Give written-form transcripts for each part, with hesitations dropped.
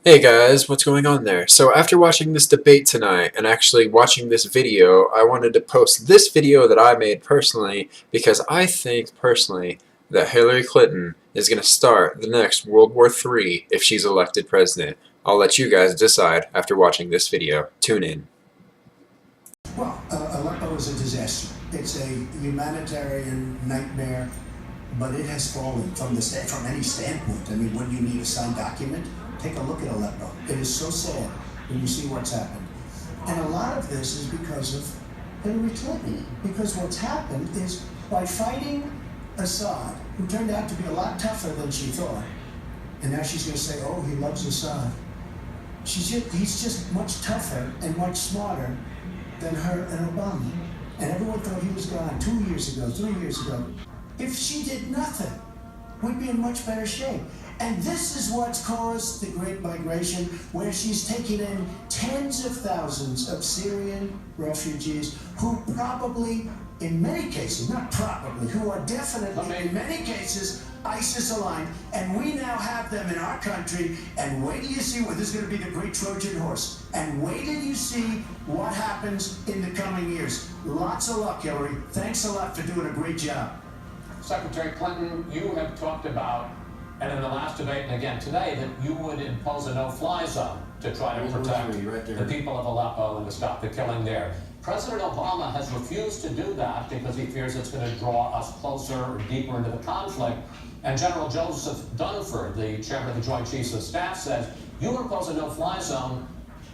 Hey guys, what's going on there? So after watching this debate tonight and actually watching this video, I wanted to post this video that I made personally because I think personally that Hillary Clinton is going to start the next World War III if she's elected president. I'll let you guys decide after watching this video. Tune in. Well, Aleppo is a disaster. It's a humanitarian nightmare, but it has fallen from any standpoint. I mean, when you need a signed document, take a look at Aleppo. It is so sad when you see what's happened. And a lot of this is because of Hillary Clinton. Because what's happened is by fighting Assad, who turned out to be a lot tougher than she thought, and now she's going to say, oh, he loves Assad. He's just much tougher and much smarter than her and Obama. And everyone thought he was gone 2 years ago, 3 years ago. If she did nothing, we'd be in much better shape. And this is what's caused the Great Migration, where she's taken in tens of thousands of Syrian refugees who probably, in many cases, not probably, who are definitely, in many cases, ISIS aligned. And we now have them in our country. And wait till you see what this is going to be, the great Trojan horse. And wait till you see what happens in the coming years. Lots of luck, Hillary. Thanks a lot for doing a great job. Secretary Clinton, you have talked about, and in the last debate and again today, that you would impose a no-fly zone to try to protect the people of Aleppo and to stop the killing there. President Obama has refused to do that because he fears it's going to draw us closer or deeper into the conflict. And General Joseph Dunford, the chairman of the Joint Chiefs of Staff, says, you impose a no-fly zone,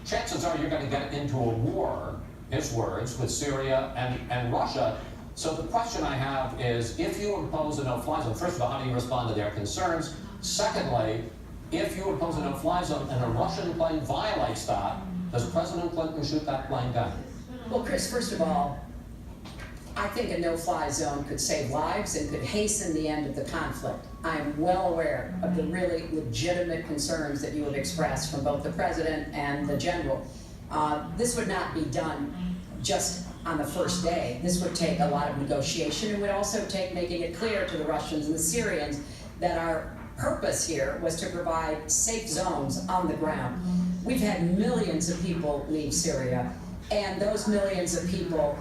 chances are you're going to get into a war, his words, with Syria and Russia. So the question I have is, if you impose a no-fly zone, first of all, how do you respond to their concerns? Secondly, if you impose a no-fly zone and a Russian plane violates that, does President Clinton shoot that plane down? Well, Chris, first of all, I think a no-fly zone could save lives and could hasten the end of the conflict. I am well aware of the really legitimate concerns that you have expressed from both the president and the general. This would not be done just on the first day. This would take a lot of negotiation and would also take making it clear to the Russians and the Syrians that our purpose here was to provide safe zones on the ground. We've had millions of people leave Syria, and those millions of people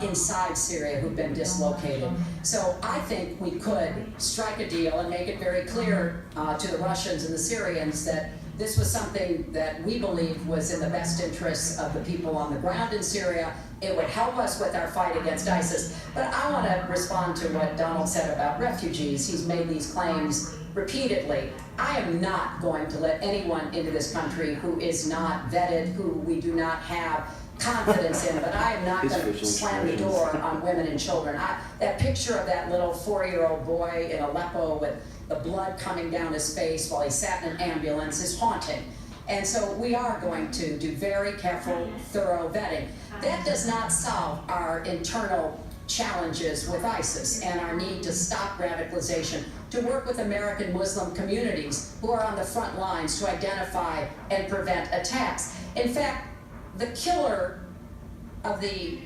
inside Syria who've been dislocated. So I think we could strike a deal and make it very clear to the Russians and the Syrians that this was something that we believed was in the best interests of the people on the ground in Syria. It would help us with our fight against ISIS. But I want to respond to what Donald said about refugees. He's made these claims repeatedly. I am not going to let anyone into this country who is not vetted, who we do not have confidence in, but I am not going to slam the door on women and children. That picture of that little 4-year-old boy in Aleppo with the blood coming down his face while he sat in an ambulance is haunting. And so we are going to do very careful, thorough vetting. That does not solve our internal challenges with ISIS and our need to stop radicalization, to work with American Muslim communities who are on the front lines to identify and prevent attacks. In fact, the killer of the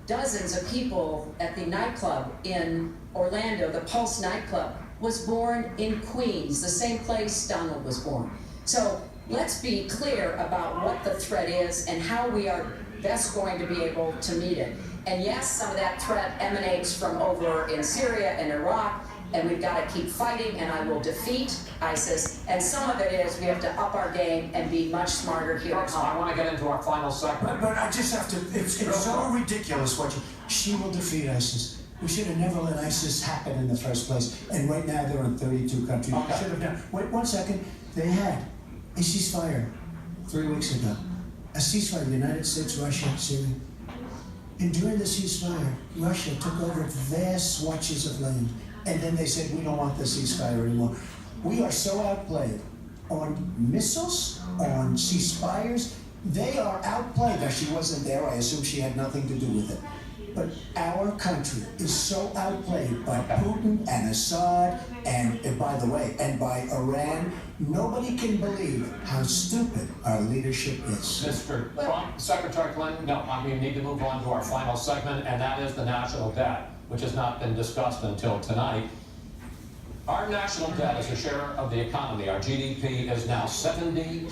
dozens of people at the nightclub in Orlando, the Pulse nightclub, was born in Queens, the same place Donald was born. So let's be clear about what the threat is and how we are best going to be able to meet it. And yes, some of that threat emanates from over in Syria and Iraq, and we've got to keep fighting, and I will defeat ISIS. And some of it is we have to up our game and be much smarter here at home. I want to get into our final segment. But I just have to, it's so ridiculous what she will defeat ISIS. We should have never let ISIS happen in the first place. And right now they're in 32 countries. Okay. Should have done. Wait 1 second. They had a ceasefire 3 weeks ago. A ceasefire, United States, Russia, Syria. And during the ceasefire, Russia took over vast swatches of land. And then they said, we don't want the ceasefire anymore. We are so outplayed on missiles, on ceasefires. They are outplayed. Now, she wasn't there. I assume she had nothing to do with it. But our country is so outplayed by Putin and Assad and by the way, and by Iran. Nobody can believe how stupid our leadership is. Mr. Trump, Secretary Clinton, no, we need to move on to our final segment, and that is the national debt, which has not been discussed until tonight. Our national debt as a share of the economy, our GDP, is now 77%.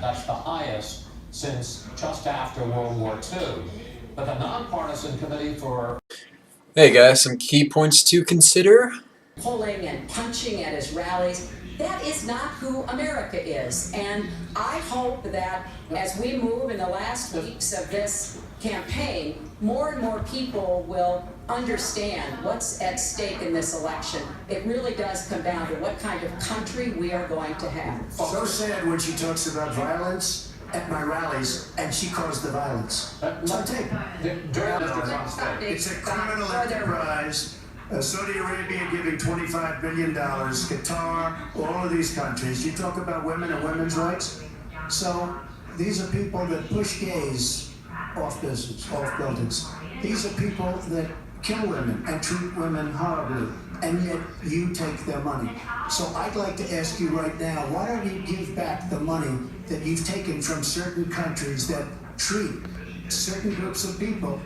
That's the highest since just after World War II. But the nonpartisan committee for... Hey guys, some key points to consider. Pulling and punching at his rallies. That is not who America is. And I hope that as we move in the last weeks of this campaign, more and more people will understand what's at stake in this election. It really does come down to what kind of country we are going to have. So sad when she talks about violence at my rallies, and she caused the violence. It's on tape. It's a criminal enterprise. Saudi Arabia giving $25 billion, Qatar, all of these countries. You talk about women and women's rights. So these are people that push gays off buildings. These are people that kill women and treat women horribly, and yet you take their money. So I'd like to ask you right now, why don't you give back the money that you've taken from certain countries that treat certain groups of people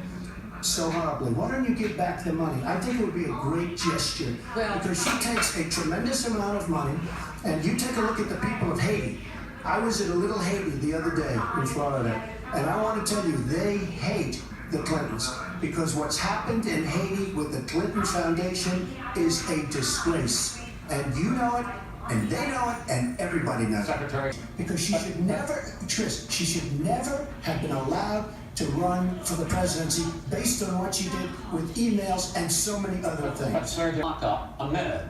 so horribly? Why don't you give back the money? I think it would be a great gesture, because she takes a tremendous amount of money, and you take a look at the people of Haiti. I was at a little Haiti the other day in Florida, and I want to tell you, they hate the Clintons, because what's happened in Haiti with the Clinton Foundation is a disgrace. And you know it, and they know it, and everybody knows it. Because she should never, Tris, she should never have been allowed to run for the presidency based on what she did with emails and so many other things. But sir, lock up a minute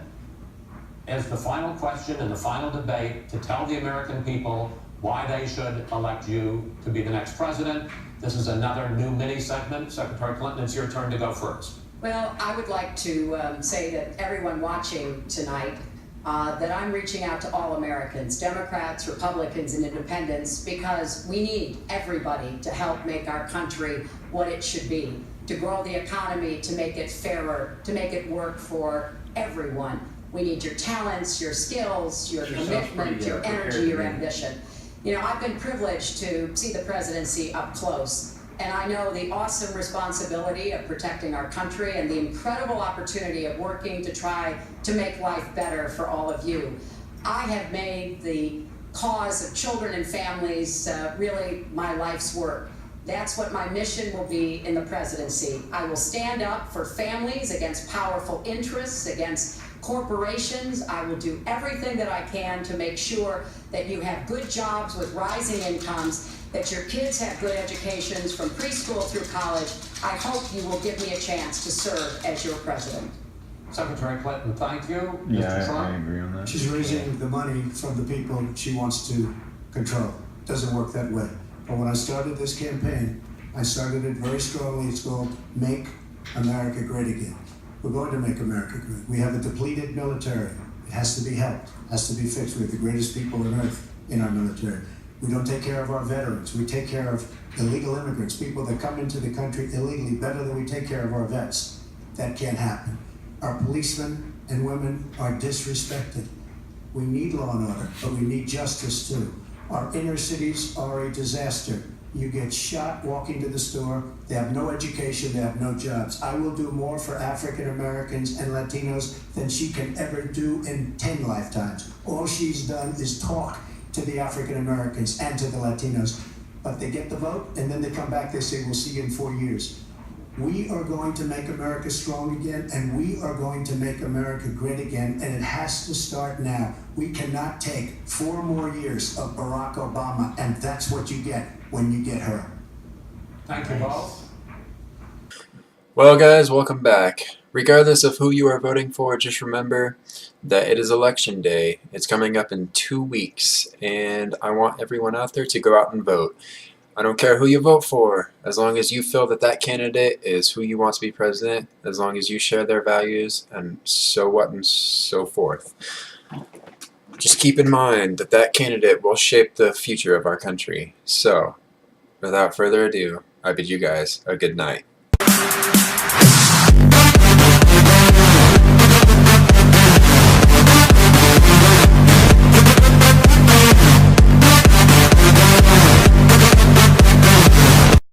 as the final question in the final debate to tell the American people why they should elect you to be the next president. This is another new mini segment. Secretary Clinton, it's your turn to go first. Well, I would like to say that everyone watching tonight, that I'm reaching out to all Americans, Democrats, Republicans, and independents, because we need everybody to help make our country what it should be, to grow the economy, to make it fairer, to make it work for everyone. We need your talents, your skills, your commitment, your energy, your ambition. You know, I've been privileged to see the presidency up close, and I know the awesome responsibility of protecting our country and the incredible opportunity of working to try to make life better for all of you. I have made the cause of children and families really my life's work. That's what my mission will be in the presidency. I will stand up for families against powerful interests, against corporations. I will do everything that I can to make sure that you have good jobs with rising incomes, that your kids have good educations from preschool through college. I hope you will give me a chance to serve as your president. Secretary Clinton, thank you. Yeah, Mr. Trump? I agree on that. She's raising the money from the people she wants to control. Doesn't work that way. But when I started this campaign, I started it very strongly. It's called Make America Great Again. We're going to make America great. We have a depleted military. It has to be helped, has to be fixed. We have the greatest people on earth in our military. We don't take care of our veterans. We take care of illegal immigrants, people that come into the country illegally, better than we take care of our vets. That can't happen. Our policemen and women are disrespected. We need law and order, but we need justice too. Our inner cities are a disaster. You get shot walking to the store, they have no education, they have no jobs. I will do more for African Americans and Latinos than she can ever do in 10 lifetimes. All she's done is talk to the African Americans and to the Latinos. But they get the vote, and then they come back, they say, we'll see you in 4 years. We are going to make America strong again, and we are going to make America great again, and it has to start now. We cannot take 4 more years of Barack Obama, and that's what you get when you get her. Thank you both. Well guys, welcome back. Regardless of who you are voting for, just remember that it is election day. It's coming up in 2 weeks, and I want everyone out there to go out and vote. I don't care who you vote for, as long as you feel that that candidate is who you want to be president, as long as you share their values, and so what and so forth. Just keep in mind that that candidate will shape the future of our country. So, without further ado, I bid you guys a good night.